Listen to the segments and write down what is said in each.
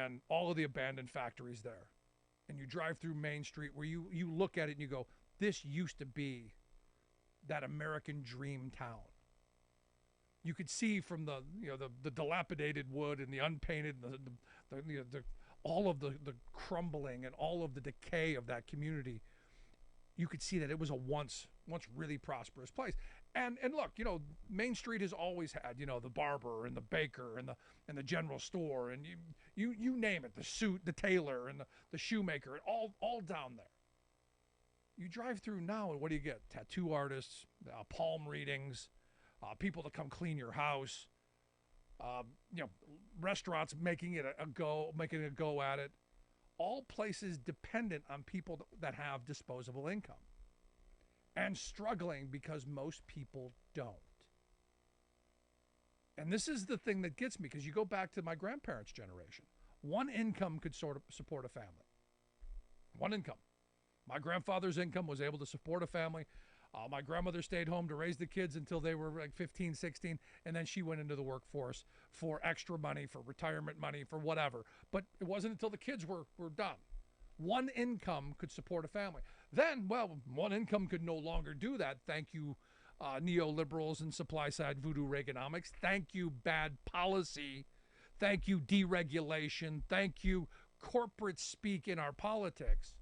and all of the abandoned factories there. And you drive through Main Street where you look at it and you go, this used to be that American dream town. You could see from the dilapidated wood and the unpainted, the all of the crumbling and all of the decay of that community. You could see that it was a once really prosperous place. And look, Main Street has always had, the barber and the baker and the general store and you name it, the tailor and the shoemaker, all down there. You drive through now and what do you get? Tattoo artists, palm readings, people to come clean your house, restaurants making a go at it. All places dependent on people that have disposable income and struggling because most people don't. And this is the thing that gets me, because you go back to my grandparents' generation. One income could sort of support a family. One income. My grandfather's income was able to support a family. My grandmother stayed home to raise the kids until they were like 15, 16, and then she went into the workforce for extra money, for retirement money, for whatever. But it wasn't until the kids were done. One income could support a family. Then, one income could no longer do that. Thank you, neoliberals and supply-side voodoo Reaganomics. Thank you, bad policy. Thank you, deregulation. Thank you, corporate speak in our politics.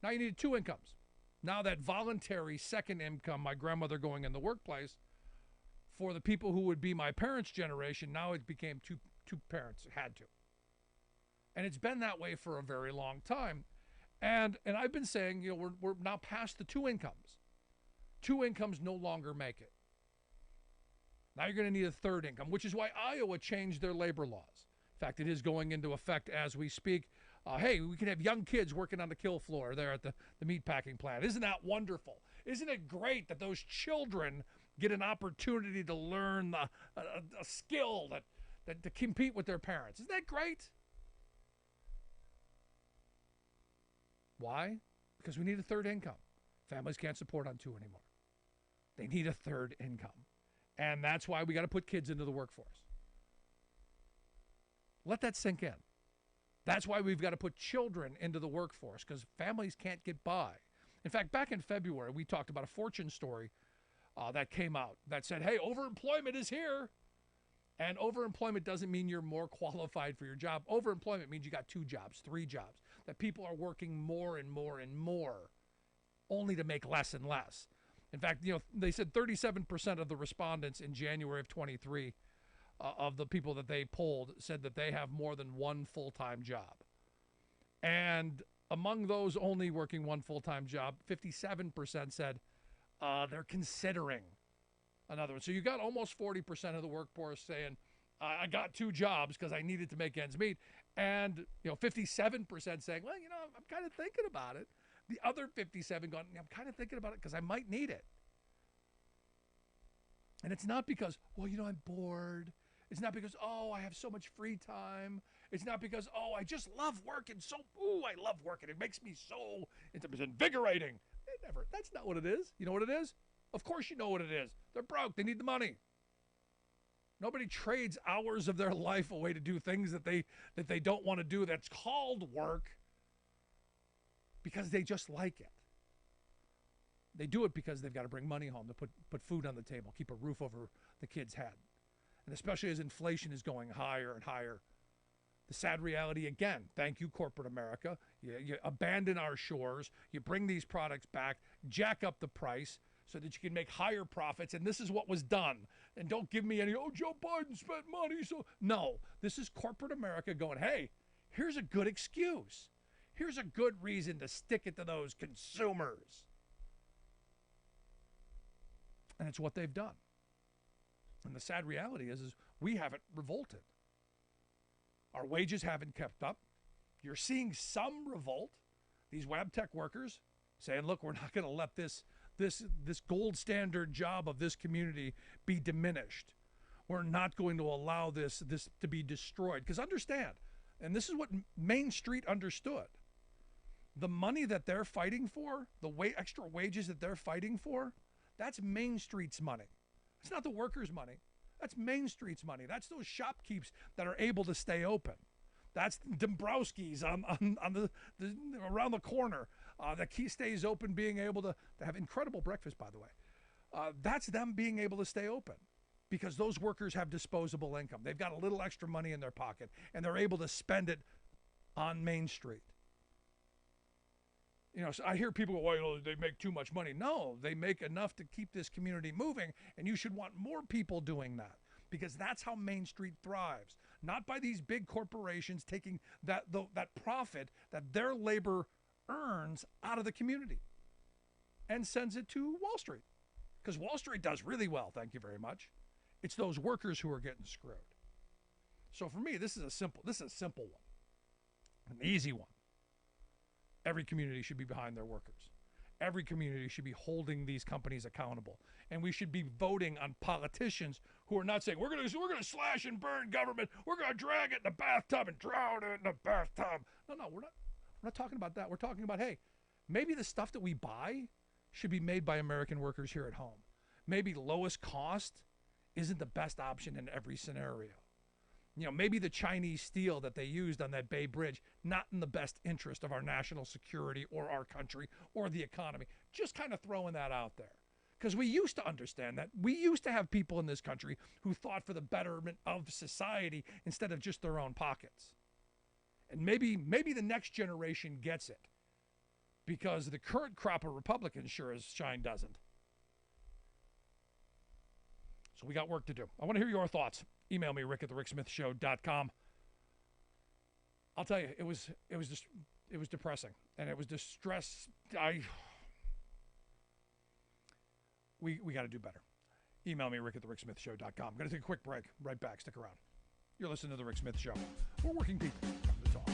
Now you need two incomes. Now that voluntary second income, my grandmother going in the workplace, for the people who would be my parents' generation, now it became two parents, had to. And it's been that way for a very long time. And I've been saying, we're now past the two incomes. Two incomes no longer make it. Now you're going to need a third income, which is why Iowa changed their labor laws. In fact, it is going into effect as we speak. Hey, we can have young kids working on the kill floor there at the meatpacking plant. Isn't that wonderful? Isn't it great that those children get an opportunity to learn a skill that to compete with their parents? Isn't that great? Why? Because we need a third income. Families can't support on two anymore. They need a third income. And that's why we got to put kids into the workforce. Let that sink in. That's why we've got to put children into the workforce, because families can't get by. In fact, back in February, we talked about a Fortune story that came out that said, hey, overemployment is here. And overemployment doesn't mean you're more qualified for your job. Overemployment means you got 2 jobs, 3 jobs, that people are working more and more and more only to make less and less. In fact, they said 37% of the respondents in January of 23 of the people that they polled said that they have more than one full-time job. And among those only working one full-time job, 57% said they're considering another one. So you got almost 40% of the workforce saying, I got 2 jobs because I needed to make ends meet. And 57% saying, well, I'm kind of thinking about it. The other 57 going, I'm kind of thinking about it because I might need it. And it's not because, I'm bored. It's not because, I have so much free time. It's not because, I just love working. I love working. It makes me so, it's invigorating. That's not what it is. You know what it is? Of course you know what it is. They're broke. They need the money. Nobody trades hours of their life away to do things that they don't want to do. That's called work because they just like it. They do it because they've got to bring money home to put food on the table, keep a roof over the kid's head. And especially as inflation is going higher and higher, the sad reality again, thank you, corporate America. You abandon our shores. You bring these products back, jack up the price so that you can make higher profits. And this is what was done. And don't give me any, Joe Biden spent money. So no, this is corporate America going, hey, here's a good excuse. Here's a good reason to stick it to those consumers. And it's what they've done. And the sad reality is we haven't revolted. Our wages haven't kept up. You're seeing some revolt. These web tech workers saying, look, we're not going to let this gold standard job of this community be diminished. We're not going to allow this to be destroyed. Because understand, and this is what Main Street understood, the money that they're fighting for, the extra wages that they're fighting for, that's Main Street's money. It's not the workers' money. That's Main Street's money. That's those shopkeepers that are able to stay open. That's Dombrowski's on the around the corner. The key stays open, being able to have incredible breakfast, by the way. That's them being able to stay open because those workers have disposable income. They've got a little extra money in their pocket, and they're able to spend it on Main Street. So I hear people go, well, they make too much money. No, they make enough to keep this community moving, and you should want more people doing that because that's how Main Street thrives. Not by these big corporations taking that profit that their labor earns out of the community and sends it to Wall Street. Because Wall Street does really well, thank you very much. It's those workers who are getting screwed. So for me, this is a simple one, an easy one. Every community should be behind their workers. Every community should be holding these companies accountable, and we should be voting on politicians who are not saying we're going to slash and burn government. We're going to drag it in the bathtub and drown it in the bathtub. No, we're not talking about that. We're talking about, hey, maybe the stuff that we buy should be made by American workers here at home. Maybe lowest cost isn't the best option in every scenario. Maybe the Chinese steel that they used on that Bay Bridge, not in the best interest of our national security or our country or the economy. Just kind of throwing that out there. Because we used to understand that. We used to have people in this country who thought for the betterment of society instead of just their own pockets. And maybe the next generation gets it. Because the current crop of Republicans sure as shine doesn't. So we got work to do. I want to hear your thoughts. Email me, rick@thericksmithshow.com. I'll tell you, it was depressing, and it was distress. We got to do better. Email me, rick@thericksmithshow.com. I'm going to take a quick break. Right back. Stick around. You're listening to The Rick Smith Show. We're working people. Come to talk.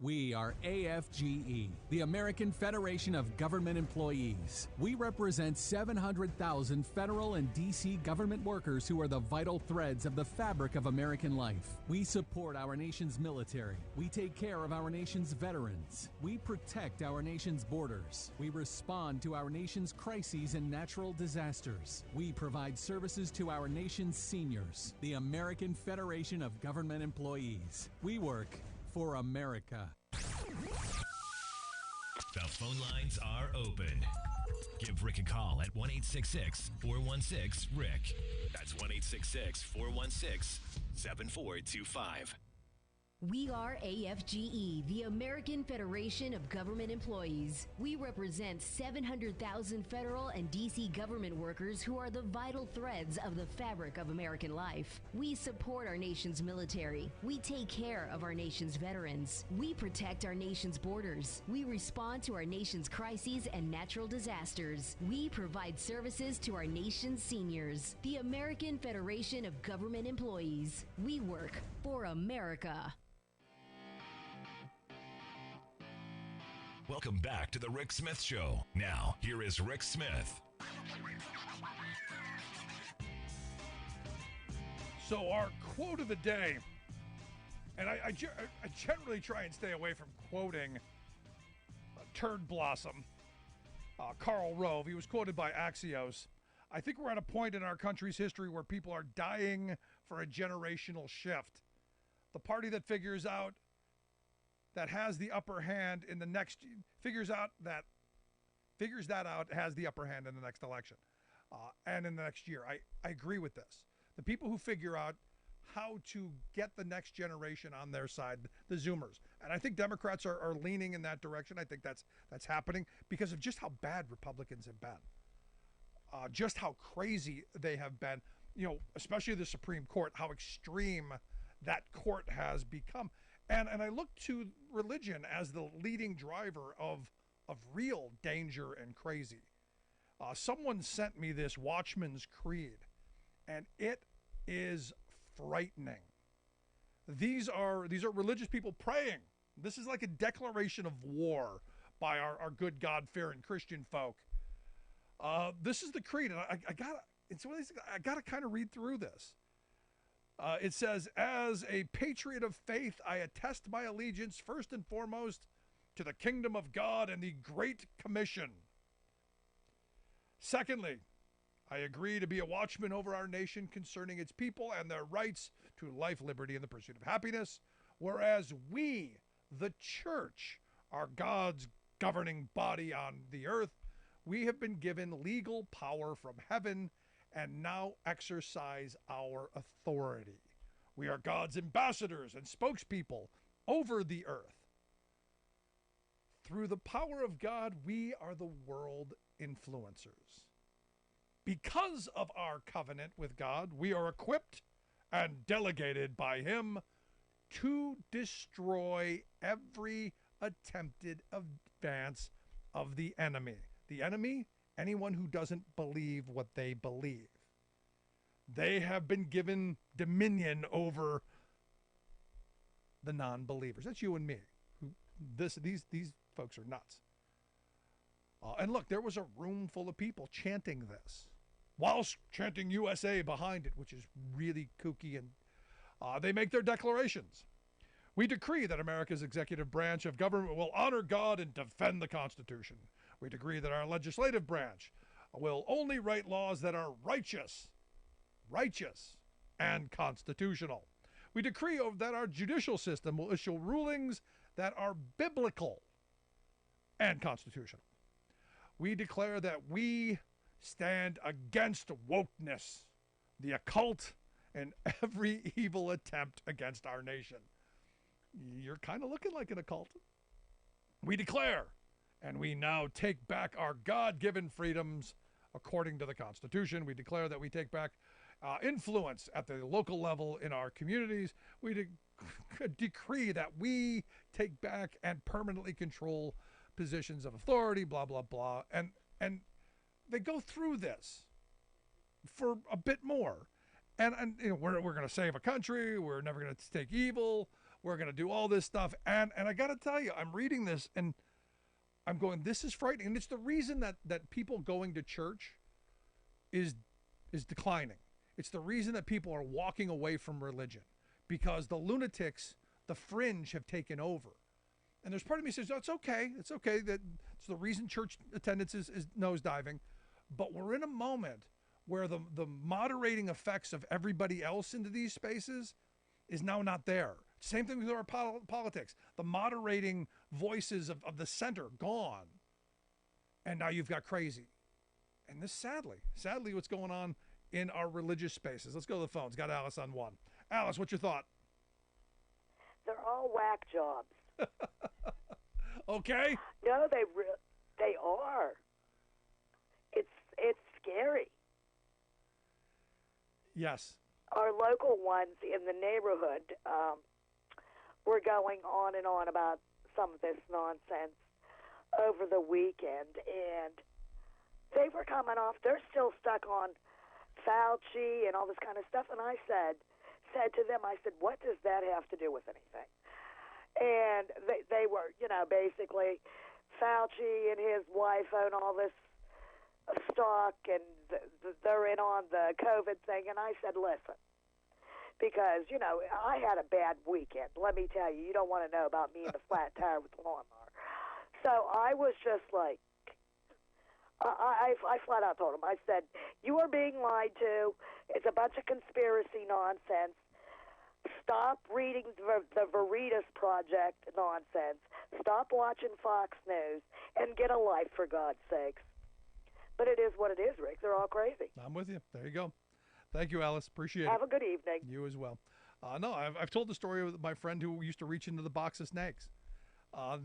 We are AFGE, the American Federation of Government Employees. We represent 700,000 federal and D.C. government workers who are the vital threads of the fabric of American life. We support our nation's military. We take care of our nation's veterans. We protect our nation's borders. We respond to our nation's crises and natural disasters. We provide services to our nation's seniors. The American Federation of Government Employees. We work for America. The phone lines are open. Give Rick a call at 1-866-416-RICK. That's 1-866-416-7425. We are AFGE, the American Federation of Government Employees. We represent 700,000 federal and D.C. government workers who are the vital threads of the fabric of American life. We support our nation's military. We take care of our nation's veterans. We protect our nation's borders. We respond to our nation's crises and natural disasters. We provide services to our nation's seniors. The American Federation of Government Employees. We work for America. Welcome back to the Rick Smith Show. Now, here is Rick Smith. So our quote of the day, and I generally try and stay away from quoting Turd Blossom, Karl Rove. He was quoted by Axios. I think we're at a point in our country's history where people are dying for a generational shift. The party that figures has the upper hand in the next, figures that out has the upper hand in the next election and in the next year. I agree with this. The people who figure out how to get the next generation on their side, the Zoomers. And I think Democrats are leaning in that direction. I think that's happening because of just how bad Republicans have been. Just how crazy they have been, especially the Supreme Court, how extreme that court has become. And I look to religion as the leading driver of real danger and crazy. Someone sent me this Watchman's Creed, and it is frightening. These are religious people praying. This is like a declaration of war by our good God-fearing Christian folk. This is the creed, and I gotta kind of read through this. It says, as a patriot of faith, I attest my allegiance first and foremost to the kingdom of God and the Great Commission. Secondly, I agree to be a watchman over our nation concerning its people and their rights to life, liberty, and the pursuit of happiness, whereas we, the church, are God's governing body on the earth. We have been given legal power from heaven and now exercise our authority. We are God's ambassadors and spokespeople over the earth. Through the power of God, we are the world influencers. Because of our covenant with God, we are equipped and delegated by Him to destroy every attempted advance of the enemy. The enemy, anyone who doesn't believe what they believe. They have been given dominion over the non-believers. That's you and me. These folks are nuts. And look, there was a room full of people chanting this, whilst chanting USA behind it, which is really kooky. And they make their declarations. We decree that America's executive branch of government will honor God and defend the Constitution. We decree that our legislative branch will only write laws that are righteous, and constitutional. We decree that our judicial system will issue rulings that are biblical and constitutional. We declare that we stand against wokeness, the occult, and every evil attempt against our nation. You're kind of looking like an occult. We declare, and we now take back our God-given freedoms according to the Constitution. We declare that we take back influence at the local level in our communities. We decree that we take back and permanently control positions of authority, blah, blah, blah. And they go through this for a bit more. And you know, we're going to save a country. We're never going to take evil. We're going to do all this stuff. And I got to tell you, I'm reading this and I'm going, this is frightening. And it's the reason that people going to church is declining. It's the reason that people are walking away from religion, because the lunatics, the fringe, have taken over. And there's part of me that says, oh, it's okay. It's okay. That it's the reason church attendance is nosediving. But we're in a moment where the moderating effects of everybody else into these spaces is now not there. Same thing with our politics. The moderating voices of the center gone. And now you've got crazy. And this sadly what's going on in our religious spaces. Let's go to the phones. Got Alice on one. Alice, what's your thought? They're all whack jobs. Okay. No, they are. It's scary. Yes. Our local ones in the neighborhood were going on and on about some of this nonsense over the weekend, and they were coming off. They're still stuck on Fauci and all this kind of stuff. And I said to them, I said, what does that have to do with anything? And they were, basically Fauci and his wife own all this stock, and they're in on the COVID thing. And I said, listen, because, I had a bad weekend. Let me tell you, you don't want to know about me in the flat tire with the lawnmower. So I was just like, I flat out told him, I said, you are being lied to. It's a bunch of conspiracy nonsense. Stop reading the Veritas Project nonsense. Stop watching Fox News and get a life, for God's sakes. But it is what it is, Rick. They're all crazy. I'm with you. There you go. Thank you, Alice. Appreciate it. Have a good evening. You as well. No, I've told the story of my friend who used to reach into the box of snakes.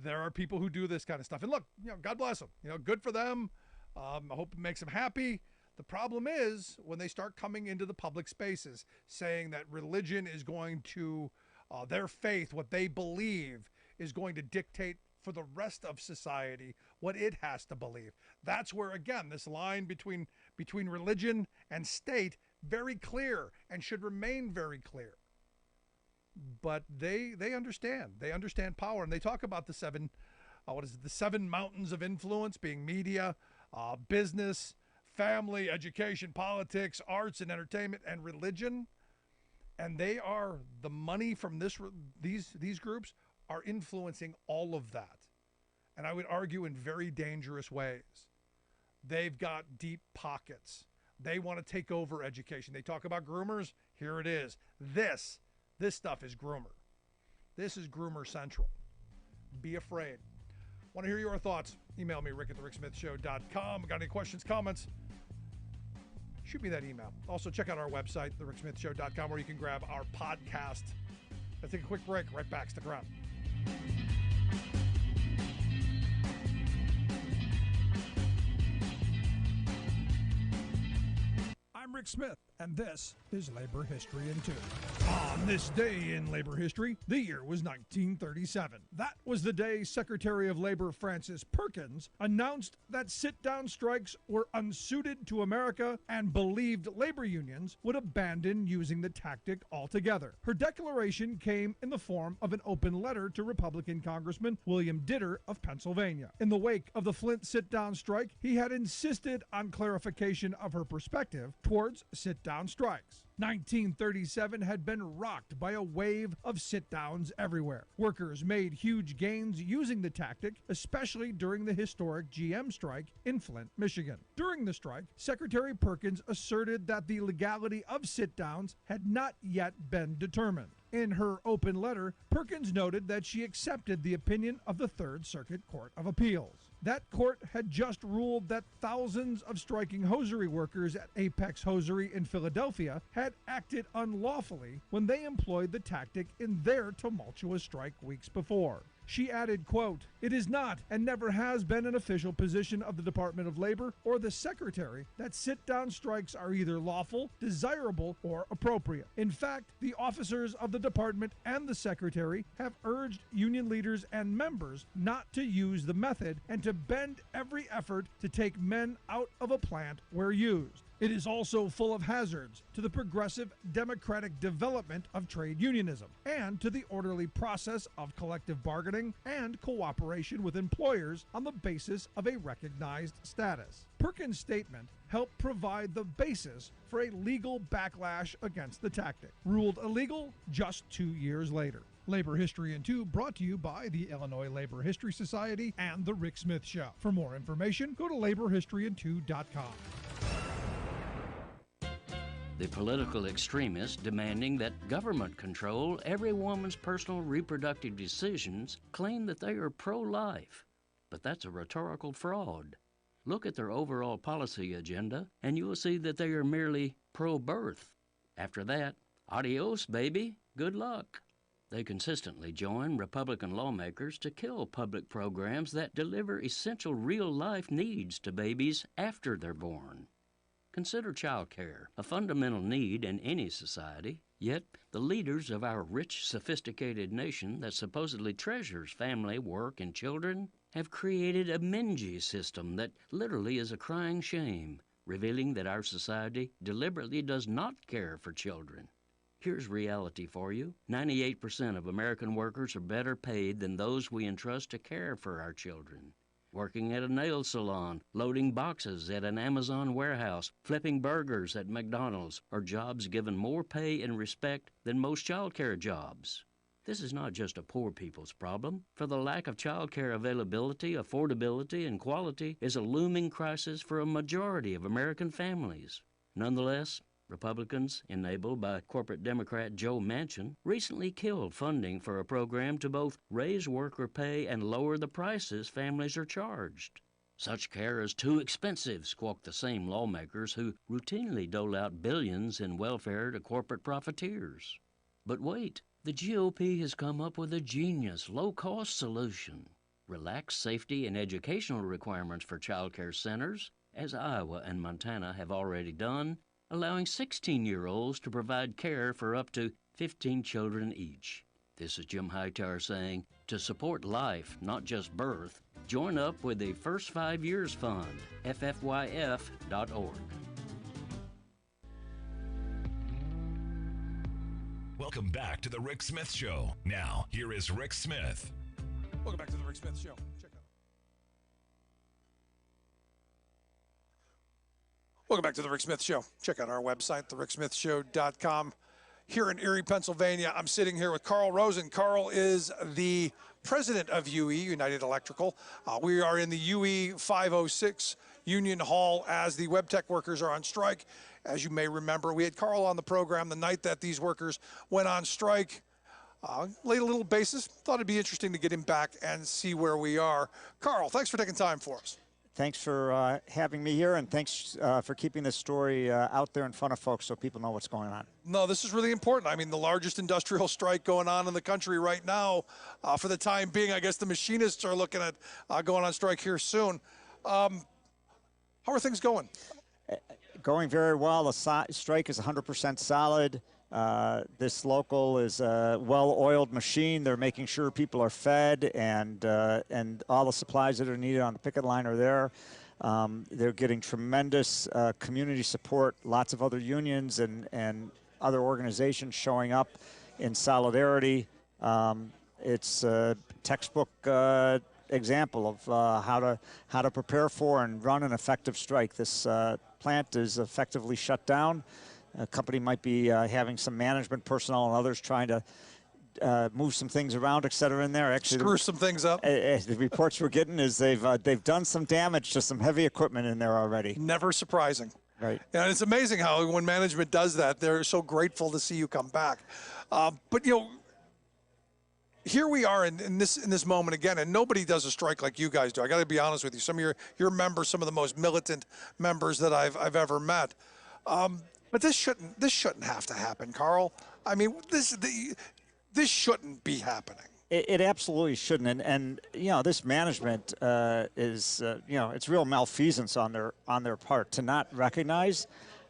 There are people who do this kind of stuff. And look, God bless them. Good for them. I hope it makes them happy. The problem is when they start coming into the public spaces saying that religion is going to, their faith, what they believe, is going to dictate for the rest of society what it has to believe. That's where, again, this line between religion and state, very clear and should remain very clear. But they understand. They understand power. And they talk about the seven mountains of influence being media, business, family, education, politics, arts and entertainment, and religion. And they are, the money from these groups are influencing all of that. and I would argue in very dangerous ways. They've got deep pockets. They want to take over education. They talk about groomers. Here it is. This stuff is groomer. This is groomer central. Be afraid. Want to hear your thoughts? Email me, rick@thericksmithshow.com. Got any questions, comments? Shoot me that email. Also, check out our website, thericksmithshow.com, where you can grab our podcast. Let's take a quick break. Right back. Stick around. I'm Rick Smith, and this is Labor History in 2. On this day in labor history, the year was 1937. That was the day Secretary of Labor Frances Perkins announced that sit-down strikes were unsuited to America and believed labor unions would abandon using the tactic altogether. Her declaration came in the form of an open letter to Republican Congressman William Ditter of Pennsylvania. In the wake of the Flint sit-down strike, he had insisted on clarification of her perspective towards sit-down strikes. 1937 had been rocked by a wave of sit-downs everywhere. Workers made huge gains using the tactic, especially during the historic GM strike in Flint, Michigan. During the strike, Secretary Perkins asserted that the legality of sit-downs had not yet been determined. In her open letter, Perkins noted that she accepted the opinion of the Third Circuit Court of Appeals. That court had just ruled that thousands of striking hosiery workers at Apex Hosiery in Philadelphia had acted unlawfully when they employed the tactic in their tumultuous strike weeks before. She added, quote, "It is not and never has been an official position of the Department of Labor or the Secretary that sit-down strikes are either lawful, desirable, or appropriate. In fact, the officers of the Department and the Secretary have urged union leaders and members not to use the method and to bend every effort to take men out of a plant where used. It is also full of hazards to the progressive democratic development of trade unionism and to the orderly process of collective bargaining and cooperation with employers on the basis of a recognized status." Perkins' statement helped provide the basis for a legal backlash against the tactic, ruled illegal just 2 years later. Labor History in 2 brought to you by the Illinois Labor History Society and The Rick Smith Show. For more information, go to laborhistoryin2.com. The political extremists demanding that government control every woman's personal reproductive decisions claim that they are pro-life. But that's a rhetorical fraud. Look at their overall policy agenda, and you will see that they are merely pro-birth. After that, adios, baby, good luck. They consistently join Republican lawmakers to kill public programs that deliver essential real-life needs to babies after they're born. Consider child care, a fundamental need in any society, yet the leaders of our rich, sophisticated nation that supposedly treasures family, work, and children have created a Menji system that literally is a crying shame, revealing that our society deliberately does not care for children. Here's reality for you. 98% of American workers are better paid than those we entrust to care for our children. Working at a nail salon, loading boxes at an Amazon warehouse, flipping burgers at McDonald's are jobs given more pay and respect than most child care jobs. This is not just a poor people's problem, for the lack of child care availability, affordability, and quality is a looming crisis for a majority of American families. Nonetheless, Republicans, enabled by corporate Democrat Joe Manchin, recently killed funding for a program to both raise worker pay and lower the prices families are charged. Such care is too expensive, squawk the same lawmakers who routinely dole out billions in welfare to corporate profiteers. But wait, the GOP has come up with a genius, low-cost solution. Relax safety and educational requirements for child care centers, as Iowa and Montana have already done, allowing 16-year-olds to provide care for up to 15 children each. This is Jim Hightower saying, to support life, not just birth, join up with the First 5 Years Fund, ffyf.org. Welcome back to The Rick Smith Show. Now, here is Rick Smith. Welcome back to The Rick Smith Show. Check out. Welcome back to The Rick Smith Show. Check out our website, thericksmithshow.com. Here in Erie, Pennsylvania, I'm sitting here with Carl Rosen. Carl is the president of UE, United Electrical. We are in the UE 506 Union Hall as the web tech workers are on strike. As you may remember, we had Carl on the program the night that these workers went on strike. Laid a little basis. Thought it'd be interesting to get him back and see where we are. Carl, thanks for taking time for us. Thanks for having me here, and thanks for keeping this story out there in front of folks so people know what's going on. No, this is really important. I mean, the largest industrial strike going on in the country right now. For the time being, I guess the machinists are looking at going on strike here soon. How are things going? Going very well. The strike is 100% solid. This local is a well-oiled machine. They're making sure people are fed, and all the supplies that are needed on the picket line are there. They're getting tremendous community support. Lots of other unions and other organizations showing up in solidarity. It's a textbook example of how to prepare for and run an effective strike. This plant is effectively shut down. A company might be having some management personnel and others trying to move some things around, et cetera, in there. Actually, screw some things up. The reports we're getting is they've done some damage to some heavy equipment in there already. Never surprising. Right. And it's amazing how when management does that, they're so grateful to see you come back. But here we are in this moment again, and nobody does a strike like you guys do. I got to be honest with you. Some of your members, some of the most militant members that I've ever met. But this shouldn't have to happen, Carl. I mean, this shouldn't be happening. It absolutely shouldn't, and this management is it's real malfeasance on their part to not recognize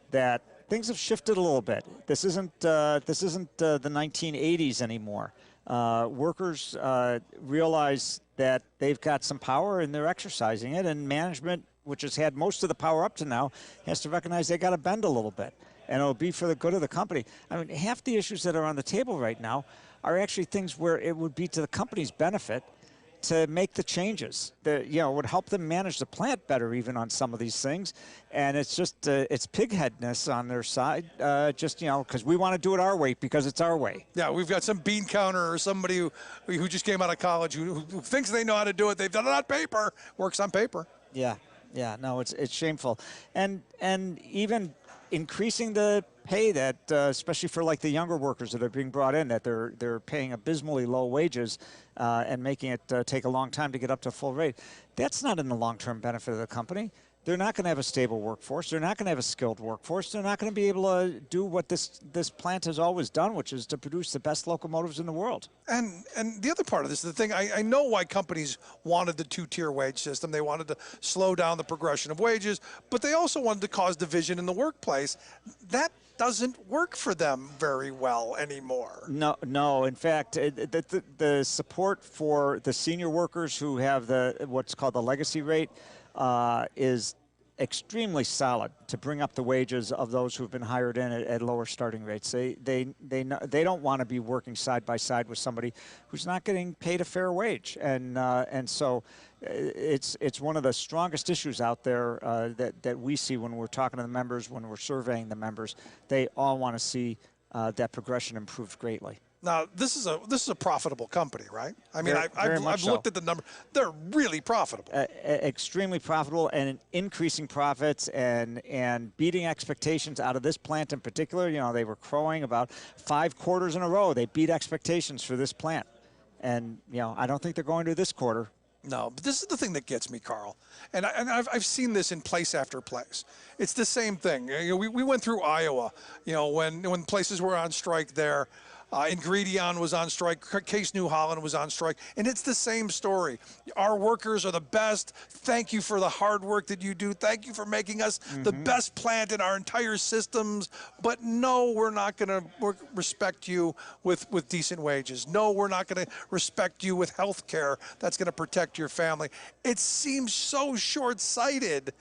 that things have shifted a little bit. This isn't the 1980s anymore. Workers realize that they've got some power and they're exercising it, and management, which has had most of the power up to now, has to recognize they got to bend a little bit, and it'll be for the good of the company. I mean, half the issues that are on the table right now are actually things where it would be to the company's benefit to make the changes. That would help them manage the plant better, even on some of these things. And it's just it's pigheadedness on their side, because we want to do it our way because it's our way. Yeah, we've got some bean counter or somebody who just came out of college who thinks they know how to do it. They've done it on paper. Works on paper. Yeah, no, it's shameful, and even increasing the pay that, especially for like the younger workers that are being brought in, that they're paying abysmally low wages and making it take a long time to get up to full rate. That's not in the long-term benefit of the company. They're not going to have a stable workforce. They're not going to have a skilled workforce. They're not going to be able to do what this plant has always done, which is to produce the best locomotives in the world. And the other part of this, the thing, I know why companies wanted the two-tier wage system. They wanted to slow down the progression of wages, but they also wanted to cause division in the workplace. That doesn't work for them very well anymore. No. In fact, the support for the senior workers who have what's called the legacy rate is extremely solid to bring up the wages of those who've been hired in at lower starting rates. They don't want to be working side by side with somebody who's not getting paid a fair wage, and so it's one of the strongest issues out there that we see when we're talking to the members, when we're surveying the members. They all want to see that progression improved greatly. Now, this is a very company, right? I mean, I've looked at the number. They're really profitable. Extremely profitable, and increasing profits and beating expectations out of this plant in particular. They were crowing about 5 quarters in a row. They beat expectations for this plant. And, I don't think they're going to this quarter. No, but this is the thing that gets me, Carl. And I've seen this in place after place. It's the same thing. We went through Iowa, when places were on strike there. Ingredion was on strike. Case New Holland was on strike. And it's the same story. Our workers are the best. Thank you for the hard work that you do. Thank you for making us the best plant in our entire systems. But no, we're not going to respect you with decent wages. No, we're not going to respect you with health care that's going to protect your family. It seems so short-sighted.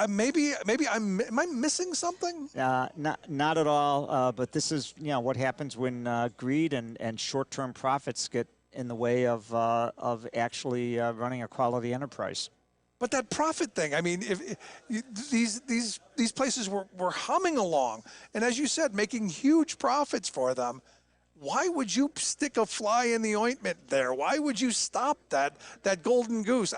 Maybe am I missing something? Not at all. But this is what happens when greed and short-term profits get in the way of actually running a quality enterprise. But that profit thing, I mean, if these places were humming along, and as you said, making huge profits for them. why would you stick a fly in the ointment there? Why would you stop that golden goose?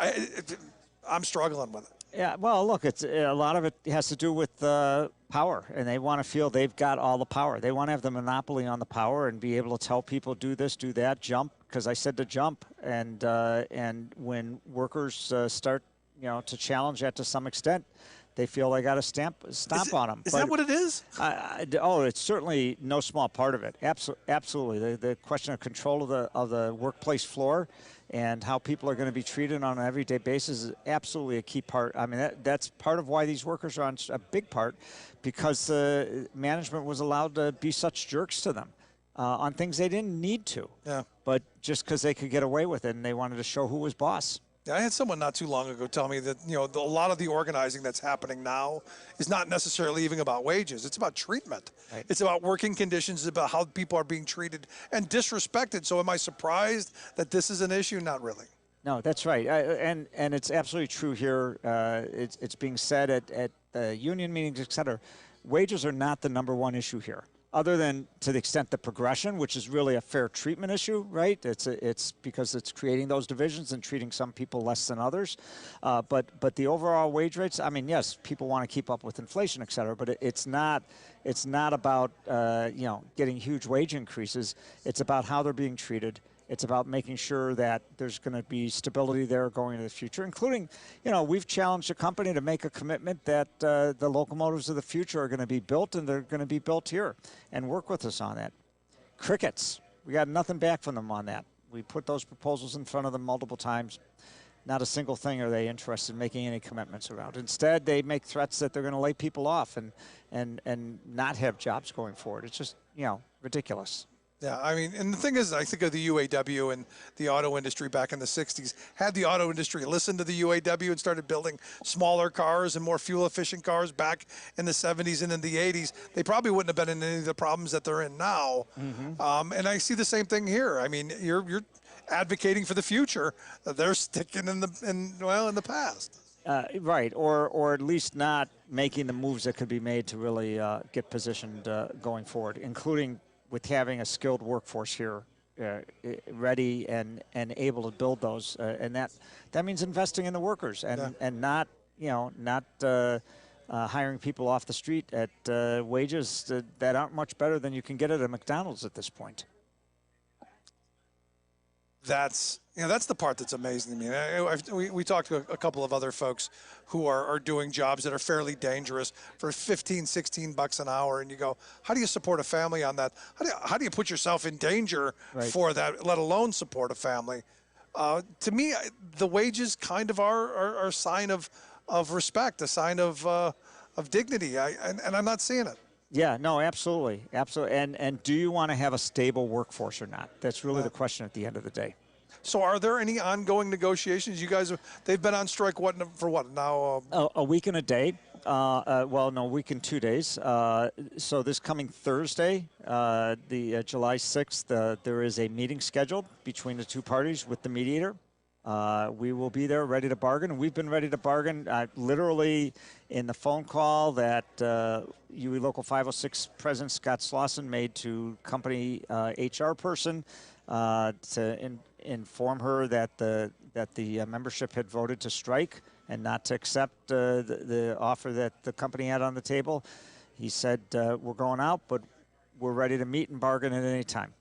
I'm struggling with it. Yeah, well, look, it's a lot of it has to do with power, and they want to feel they've got all the power. They want to have the monopoly on the power and be able to tell people, do this, do that, jump, because I said to jump. And when workers start, to challenge that to some extent, they feel they got to stomp on them. Is that what it is? It's certainly no small part of it. Absolutely. The question of control of the workplace floor and how people are going to be treated on an everyday basis is absolutely a key part. I mean, that's part of why these workers are on a big part, because management was allowed to be such jerks to them on things they didn't need to. Yeah. But just because they could get away with it and they wanted to show who was boss. Yeah, I had someone not too long ago tell me that, a lot of the organizing that's happening now is not necessarily even about wages. It's about treatment. Right. It's about working conditions, it's about how people are being treated and disrespected. So am I surprised that this is an issue? Not really. No, that's right. And it's absolutely true here. It's being said at union meetings, et cetera. Wages are not the number one issue here, other than to the extent the progression, which is really a fair treatment issue, right? It's because it's creating those divisions and treating some people less than others. But the overall wage rates, I mean, yes, people want to keep up with inflation, et cetera, but it's not about getting huge wage increases. It's about how they're being treated. It's about making sure that there's going to be stability there going into the future, including, we've challenged the company to make a commitment that the locomotives of the future are going to be built, and they're going to be built here, and work with us on that. Crickets, we got nothing back from them on that. We put those proposals in front of them multiple times. Not a single thing are they interested in making any commitments around. Instead, they make threats that they're going to lay people off and not have jobs going forward. It's just, ridiculous. Yeah, I mean, and the thing is, I think of the UAW and the auto industry back in the 60s. Had the auto industry listened to the UAW and started building smaller cars and more fuel-efficient cars back in the 70s and in the 80s, they probably wouldn't have been in any of the problems that they're in now. Mm-hmm. And I see the same thing here. I mean, you're advocating for the future. They're sticking in the past. Right, or at least not making the moves that could be made to really get positioned going forward, including with having a skilled workforce here ready and able to build those. And that means investing in the workers and not hiring people off the street at wages that aren't much better than you can get at a McDonald's at this point. That's the part that's amazing to me. We talked to a couple of other folks who are doing jobs that are fairly dangerous for $15-16 an hour, and you go, how do you support a family on that? How do you put yourself in danger for that, let alone support a family? To me, the wages kind of are a sign of respect, a sign of dignity, and I'm not seeing it. Yeah, no, absolutely. And do you want to have a stable workforce or not? That's really the question at the end of the day. So are there any ongoing negotiations? You guys, they've been on strike for what now? A week and a day. A week and 2 days. So this coming Thursday, the July 6th, there is a meeting scheduled between the two parties with the mediator. We will be there ready to bargain, and we've been ready to bargain literally in the phone call that UE Local 506 President Scott Slauson made to company HR person to inform her that the membership had voted to strike and not to accept the offer that the company had on the table. He said, we're going out, but we're ready to meet and bargain at any time.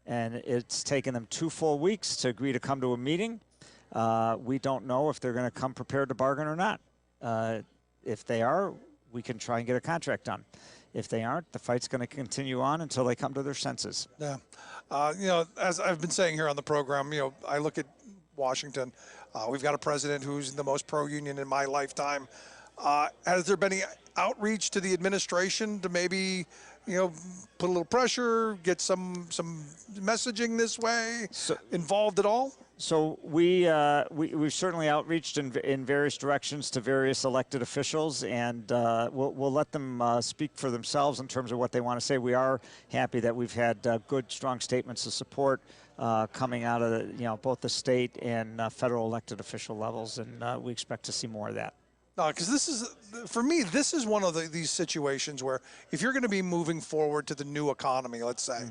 And it's taken them 2 full weeks to agree to come to a meeting. We don't know if they're going to come prepared to bargain or not. If they are, we can try and get a contract done. If they aren't, the fight's going to continue on until they come to their senses. Yeah. As I've been saying here on the program, I look at Washington. We've got a president who's the most pro-union in my lifetime. Has there been any outreach to the administration to maybe, put a little pressure, get some messaging this way, involved at all? So we've certainly outreached in various directions to various elected officials, and we'll let them speak for themselves in terms of what they want to say. We are happy that we've had good, strong statements of support coming out of both the state and federal elected official levels, and we expect to see more of that. No, because this is one of these situations where if you're going to be moving forward to the new economy, let's say,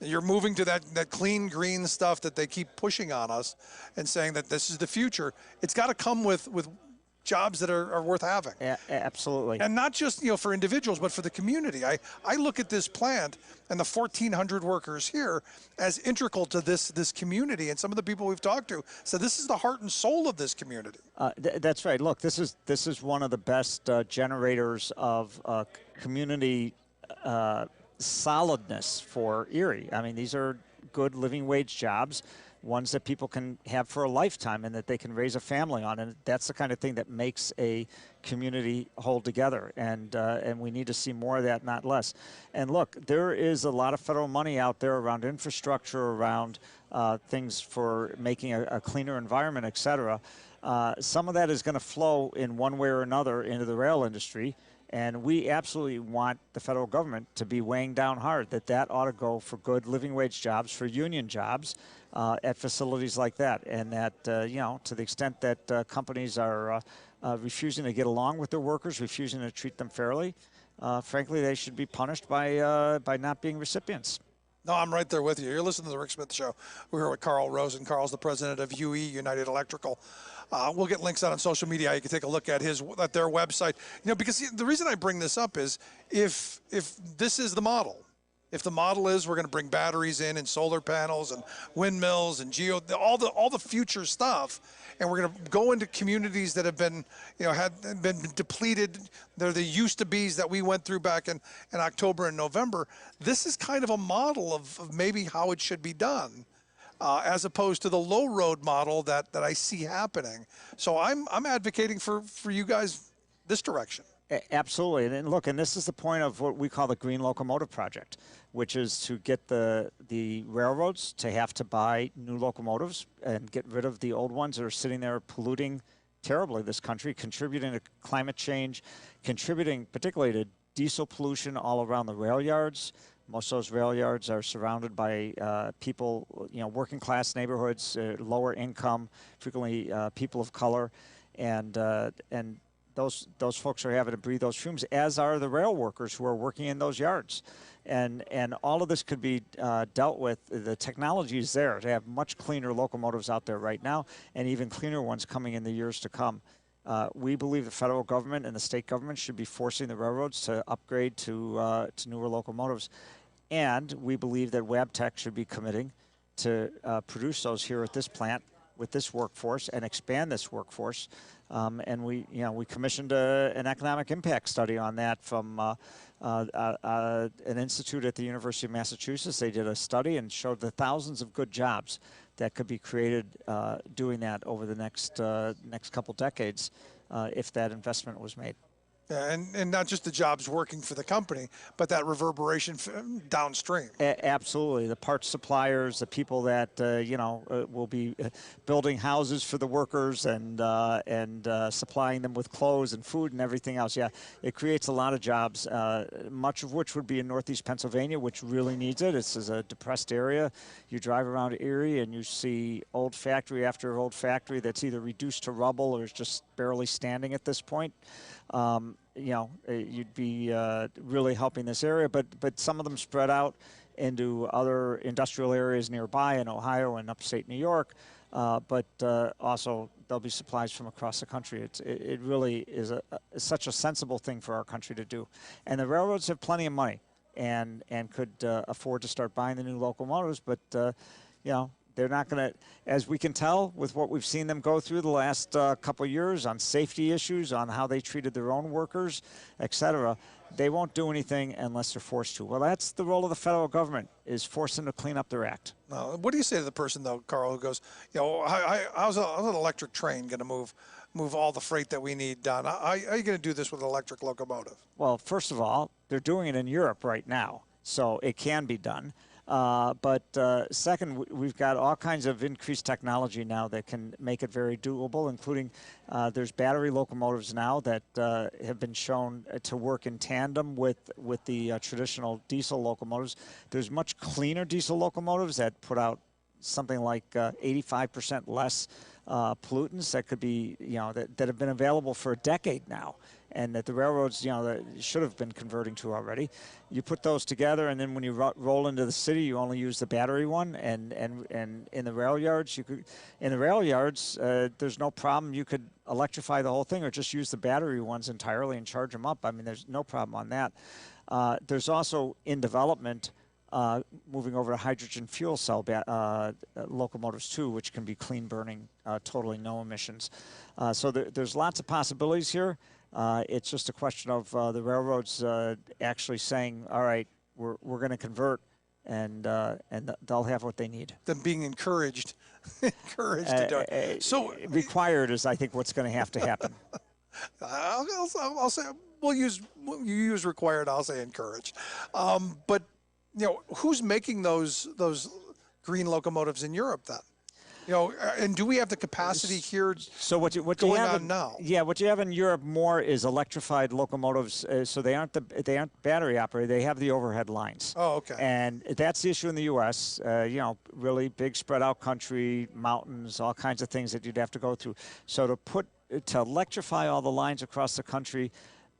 You're moving to that clean green stuff that they keep pushing on us and saying that this is the future. It's got to come with jobs that are worth having. Absolutely. And not just, for individuals, but for the community. I look at this plant and the 1,400 workers here as integral to this community. And some of the people we've talked to said this is the heart and soul of this community. That's right. Look, this is one of the best generators of community solidness for Erie. I mean, these are good living wage jobs, ones that people can have for a lifetime and that they can raise a family on. And that's the kind of thing that makes a community hold together. And we need to see more of that, not less. And look, there is a lot of federal money out there around infrastructure, around things for making a cleaner environment, et cetera. Some of that is going to flow in one way or another into the rail industry. And we absolutely want the federal government to be weighing down hard that ought to go for good living wage jobs, for union jobs at facilities like that. And that, to the extent that companies are refusing to get along with their workers, refusing to treat them fairly, frankly, they should be punished by not being recipients. No, I'm right there with you. You're listening to the Rick Smith Show. We're here with Carl Rosen. Carl's the president of UE, United Electrical. We'll get links out on social media. You can take a look at their website. Because the reason I bring this up is if this is the model, if the model is we're going to bring batteries in and solar panels and windmills and all the future stuff, and we're going to go into communities that have been been depleted. They're the used to be's that we went through back in October and November. This is kind of a model of maybe how it should be done. As opposed to the low road model that I see happening. So I'm advocating for you guys this direction. Absolutely. And look, and this is the point of what we call the Green Locomotive Project, which is to get the railroads to have to buy new locomotives and get rid of the old ones that are sitting there polluting terribly this country, contributing to climate change, contributing particularly to diesel pollution all around the rail yards. Most of those rail yards are surrounded by people, working class neighborhoods, lower income, frequently people of color, and those folks are having to breathe those fumes, as are the rail workers who are working in those yards. And all of this could be dealt with. The technology is there to have much cleaner locomotives out there right now, and even cleaner ones coming in the years to come. We believe the federal government and the state government should be forcing the railroads to upgrade to newer locomotives. And we believe that Wabtec should be committing to produce those here at this plant with this workforce and expand this workforce. And we commissioned an economic impact study on that from an institute at the University of Massachusetts. They did a study and showed the thousands of good jobs that could be created doing that over the next couple decades if that investment was made. Yeah, and not just the jobs working for the company, but that reverberation downstream. Absolutely. The parts suppliers, the people that, will be building houses for the workers and supplying them with clothes and food and everything else. Yeah, it creates a lot of jobs, much of which would be in Northeast Pennsylvania, which really needs it. This is a depressed area. You drive around Erie and you see old factory after old factory that's either reduced to rubble or is just barely standing at this point. You'd be really helping this area, but some of them spread out into other industrial areas nearby in Ohio and upstate New York, but also there'll be supplies from across the country. It really is such a sensible thing for our country to do. And the railroads have plenty of money and could afford to start buying the new locomotives, but, they're not going to, as we can tell with what we've seen them go through the last couple of years on safety issues, on how they treated their own workers, et cetera, they won't do anything unless they're forced to. Well, that's the role of the federal government, is force them to clean up their act. What do you say to the person, though, Carl, who goes, how's an electric train going to move all the freight that we need done? How are you going to do this with an electric locomotive? Well, first of all, they're doing it in Europe right now, so it can be done. But second, we've got all kinds of increased technology now that can make it very doable, including there's battery locomotives now that have been shown to work in tandem with the traditional diesel locomotives. There's much cleaner diesel locomotives that put out something like 85% less pollutants that could be, that have been available for a decade now, and that the railroads, that should have been converting to already. You put those together, and then when you roll into the city, you only use the battery one. And in the rail yards, there's no problem. You could electrify the whole thing, or just use the battery ones entirely and charge them up. I mean, there's no problem on that. There's also in development. Moving over to hydrogen fuel cell locomotives too, which can be clean burning, totally no emissions. So there's lots of possibilities here. It's just a question of the railroads actually saying, all right, we're going to convert, and they'll have what they need. Them being encouraged to do it. So required is, I think, what's going to have to happen. I'll say you use required. I'll say encouraged. But who's making those green locomotives in Europe then? And do we have the capacity here? So what you have now? Yeah, what you have in Europe more is electrified locomotives. So they aren't battery operated. They have the overhead lines. Oh, okay. And that's the issue in the U.S. Really big spread out country, mountains, all kinds of things that you'd have to go through. So to electrify all the lines across the country,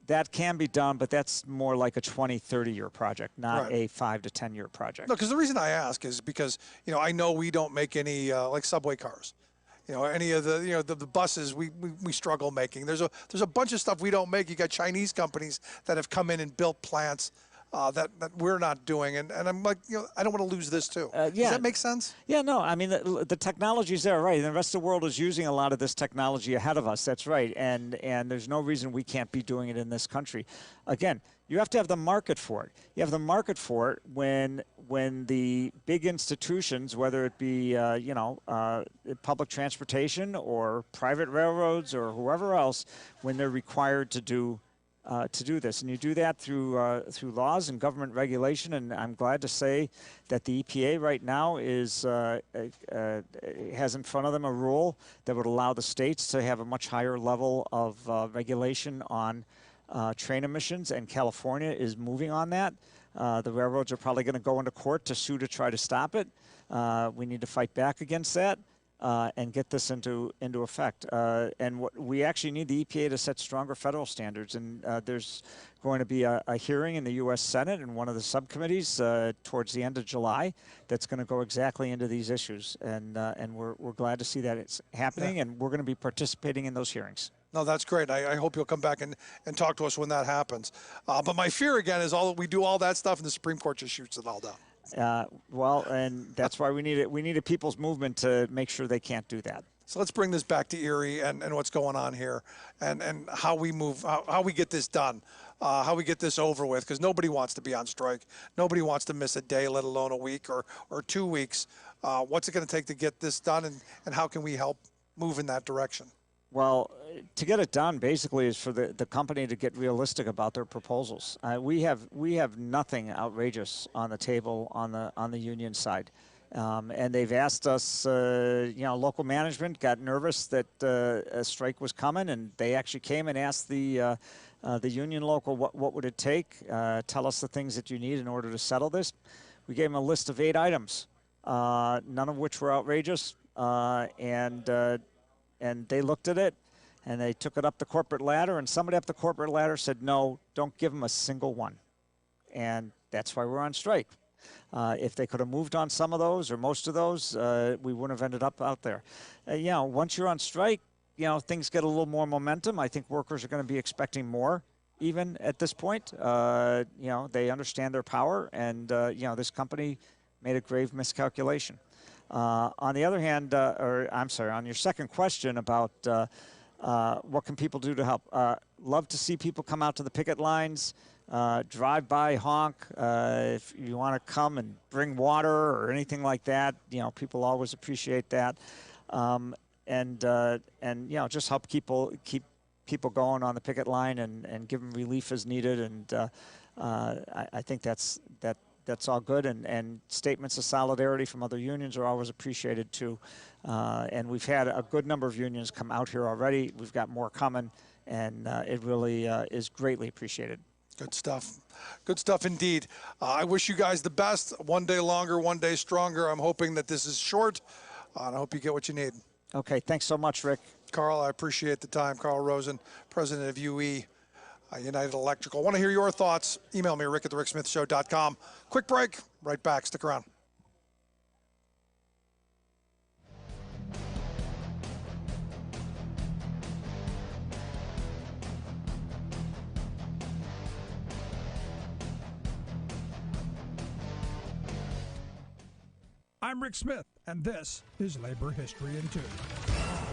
that can be done, but that's more like a 20, 30-year project, not a 5 to 10-year project. No, because the reason I ask is because, I know we don't make any like subway cars. Any of the buses we struggle making. There's a bunch of stuff we don't make. You got Chinese companies that have come in and built plants that we're not doing, and I'm like, I don't want to lose this too. Does that make sense? Yeah, no, I mean, the technology's there, right? And the rest of the world is using a lot of this technology ahead of us. That's right, and there's no reason we can't be doing it in this country. Again, you have to have the market for it. You have the market for it when the big institutions, whether it be public transportation or private railroads or whoever else, when they're required to do this, and you do that through laws and government regulation. And I'm glad to say that the EPA right now has in front of them a rule that would allow the states to have a much higher level of regulation on train emissions, and California is moving on that. The railroads are probably going to go into court to sue to try to stop it. We need to fight back against that. And get this into effect. And we actually need the EPA to set stronger federal standards. And there's going to be a hearing in the U.S. Senate and one of the subcommittees towards the end of July that's going to go exactly into these issues. And we're glad to see that it's happening, and we're going to be participating in those hearings. No, that's great. I hope you'll come back and talk to us when that happens. But my fear, again, is we do all that stuff and the Supreme Court just shoots it all down. Well, and that's why we need it. We need a people's movement to make sure they can't do that. So let's bring this back to Erie and what's going on here, and how we move, how we get this done, how we get this over with, because nobody wants to be on strike. Nobody wants to miss a day, let alone a week or 2 weeks. What's it going to take to get this done, and how can we help move in that direction? Well, to get it done, basically, is for the company to get realistic about their proposals. We have nothing outrageous on the table on the union side, and they've asked us. Local management got nervous that a strike was coming, and they actually came and asked the union local what would it take. Tell us the things that you need in order to settle this. We gave them a list of 8 items, none of which were outrageous, and they looked at it, and they took it up the corporate ladder, and somebody up the corporate ladder said, no, don't give them a single one. And that's why we're on strike. If they could have moved on some of those or most of those, we wouldn't have ended up out there. Once you're on strike, things get a little more momentum. I think workers are going to be expecting more, even at this point. They understand their power, and, this company made a grave miscalculation. On the other hand, on your second question about what can people do to help, love to see people come out to the picket lines, drive by, honk. If you want to come and bring water or anything like that, people always appreciate that. Just help keep people going on the picket line and give them relief as needed. And I think that's all good, and statements of solidarity from other unions are always appreciated too. And we've had a good number of unions come out here already. We've got more coming, and it really is greatly appreciated. Good stuff. Good stuff indeed. I wish you guys the best. One day longer, one day stronger. I'm hoping that this is short, and I hope you get what you need. Okay, thanks so much, Rick. Carl, I appreciate the time. Carl Rosen, president of UE, United Electrical. Want to hear your thoughts? Email me, rick at thericksmithshow.com. Quick break. Right back. Stick around. I'm Rick Smith, and this is Labor History in 2.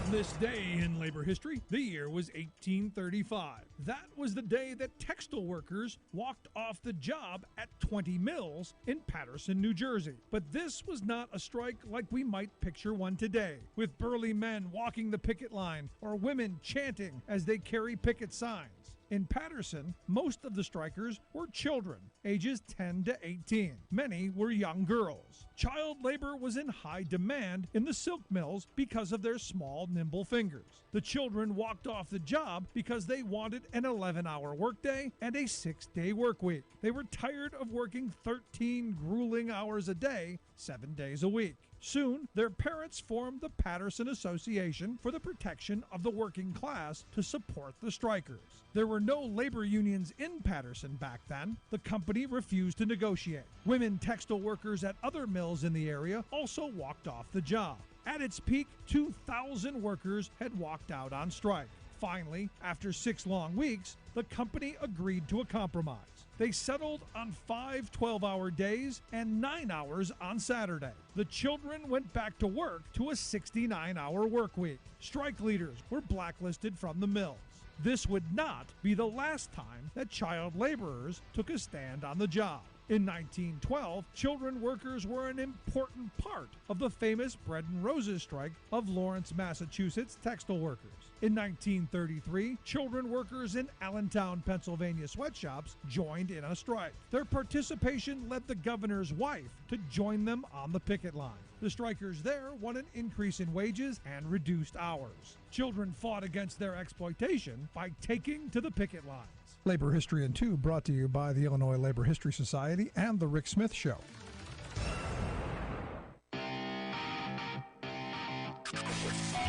On this day in labor history, the year was 1835. That was the day that textile workers walked off the job at 20 mills in Paterson, New Jersey. But this was not a strike like we might picture one today, with burly men walking the picket line or women chanting as they carry picket signs. In Paterson, most of the strikers were children, ages 10 to 18. Many were young girls. Child labor was in high demand in the silk mills because of their small, nimble fingers. The children walked off the job because they wanted an 11-hour workday and a 6-day work week. They were tired of working 13 grueling hours a day, 7 days a week. Soon, their parents formed the Paterson Association for the Protection of the Working Class to support the strikers. There were no labor unions in Paterson back then. The company refused to negotiate. Women textile workers at other mills in the area also walked off the job. At its peak, 2,000 workers had walked out on strike. Finally, after 6 long weeks, the company agreed to a compromise. They settled on 5 12-hour days and 9 hours on Saturday. The children went back to work to a 69-hour work week. Strike leaders were blacklisted from the mills. This would not be the last time that child laborers took a stand on the job. In 1912, children workers were an important part of the famous Bread and Roses strike of Lawrence, Massachusetts textile workers. In 1933, children workers in Allentown, Pennsylvania sweatshops joined in a strike. Their participation led the governor's wife to join them on the picket line. The strikers there won an increase in wages and reduced hours. Children fought against their exploitation by taking to the picket lines. Labor History in 2 brought to you by the Illinois Labor History Society and The Rick Smith Show.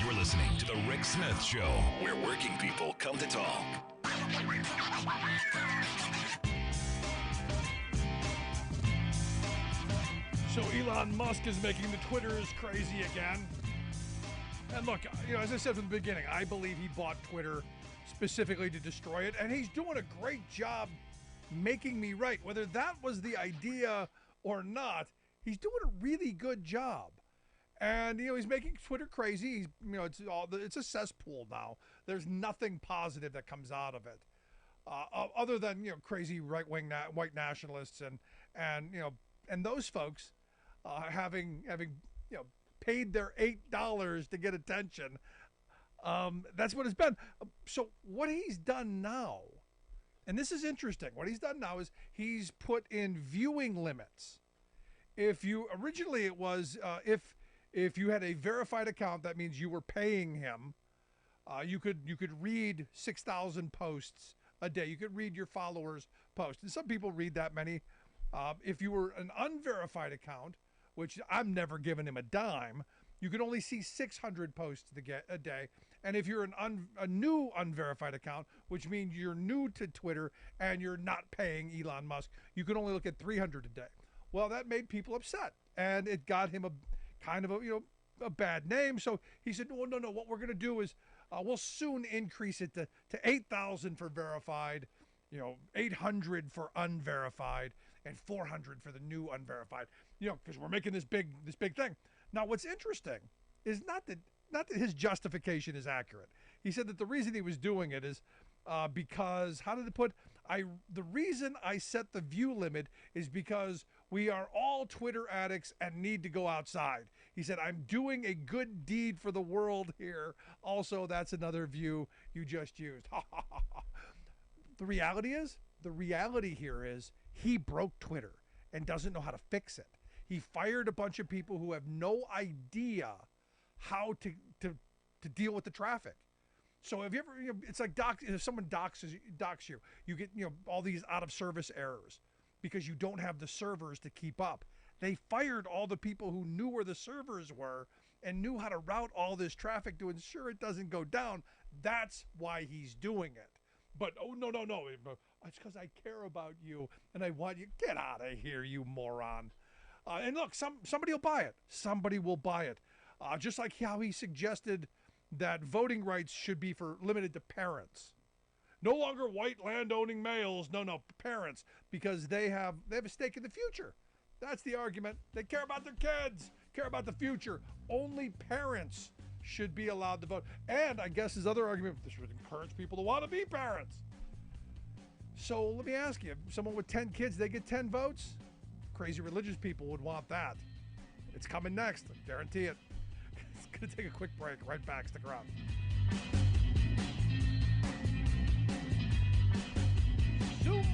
You're listening to The Rick Smith Show, where working people come to talk. So Elon Musk is making the Twitters crazy again. And look, as I said from the beginning, I believe he bought Twitter specifically to destroy it, and he's doing a great job making me right. Whether that was the idea or not, he's doing a really good job. And he's making Twitter crazy. It's a cesspool now. There's nothing positive that comes out of it, other than crazy right-wing white nationalists and those folks having paid their $8 to get attention. That's what it's been. So what he's done now, and this is interesting, what he's done now is he's put in viewing limits. Originally it was if you had a verified account, that means you were paying him. You could read 6,000 posts a day. You could read your followers' posts, and some people read that many. If you were an unverified account, which I'm never giving him a dime, you could only see 600 posts a day. And if you're a new unverified account, which means you're new to Twitter and you're not paying Elon Musk, you can only look at 300 a day. Well, that made people upset, and it got him a kind of a bad name. So he said, no. What we're going to do is we'll soon increase it to 8,000 for verified, 800 for unverified, and 400 for the new unverified. Because we're making this big thing. Now, what's interesting is not that his justification is accurate. He said that the reason he was doing it is because, how did it put? The reason I set the view limit is because we are all Twitter addicts and need to go outside. He said, I'm doing a good deed for the world here. Also, that's another view you just used. The reality here is he broke Twitter and doesn't know how to fix it. He fired a bunch of people who have no idea how to deal with the traffic. So have you ever, it's like if someone docks you, you get, all these out of service errors because you don't have the servers to keep up. They fired all the people who knew where the servers were and knew how to route all this traffic to ensure it doesn't go down. That's why he's doing it. But, oh, no. It's because I care about you, and I want you. Get out of here, you moron. And look, somebody will buy it. Somebody will buy it. Just like how he suggested that voting rights should be limited to parents. No longer white land-owning males. No, parents, because they have a stake in the future. That's the argument. They care about their kids, care about the future. Only parents should be allowed to vote. And I guess his other argument, this would encourage people to want to be parents. So let me ask you, if someone with 10 kids, they get 10 votes? Crazy religious people would want that. It's coming next, I guarantee it. It's going to take a quick break. Right back, stick around. Zoom.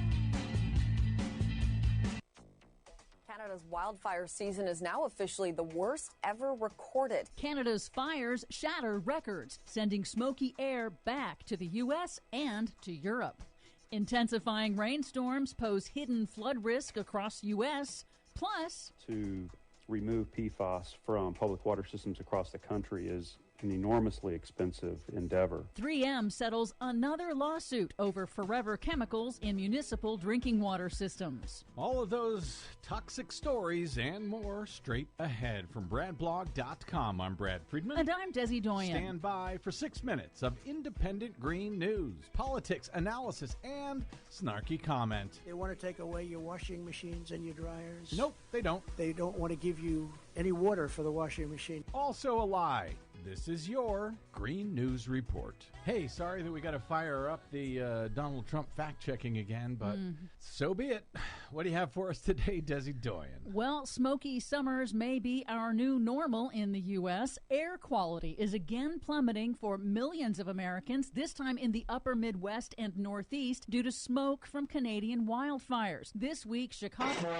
Canada's wildfire season is now officially the worst ever recorded. Canada's fires shatter records, sending smoky air back to the U.S. and to Europe. Intensifying rainstorms pose hidden flood risk across U.S. Plus, to remove PFAS from public water systems across the country is an enormously expensive endeavor. 3M settles another lawsuit over forever chemicals in municipal drinking water systems. All of those toxic stories and more straight ahead from BradBlog.com. I'm Brad Friedman. And I'm Desi Doyen. Stand by for 6 minutes of independent green news, politics, analysis, and snarky comment. They want to take away your washing machines and your dryers. Nope, they don't. They don't want to give you any water for the washing machine. Also a lie. This is your Green News Report. Hey, sorry that we got to fire up the Donald Trump fact-checking again, but so be it. What do you have for us today, Desi Doyen? Well, smoky summers may be our new normal in the U.S. Air quality is again plummeting for millions of Americans, this time in the upper Midwest and Northeast, due to smoke from Canadian wildfires. This week, Chicago...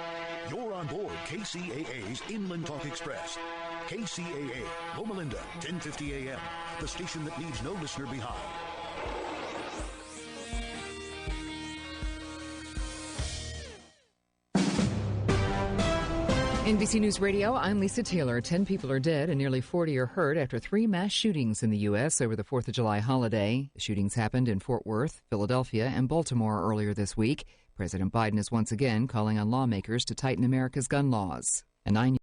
You're on board KCAA's Inland Talk Express. KCAA, Loma Linda, 1050 a.m., the station that leaves no listener behind. NBC News Radio, I'm Lisa Taylor. 10 people are dead and nearly 40 are hurt after 3 mass shootings in the U.S. over the 4th of July holiday. The shootings happened in Fort Worth, Philadelphia, and Baltimore earlier this week. President Biden is once again calling on lawmakers to tighten America's gun laws. A 9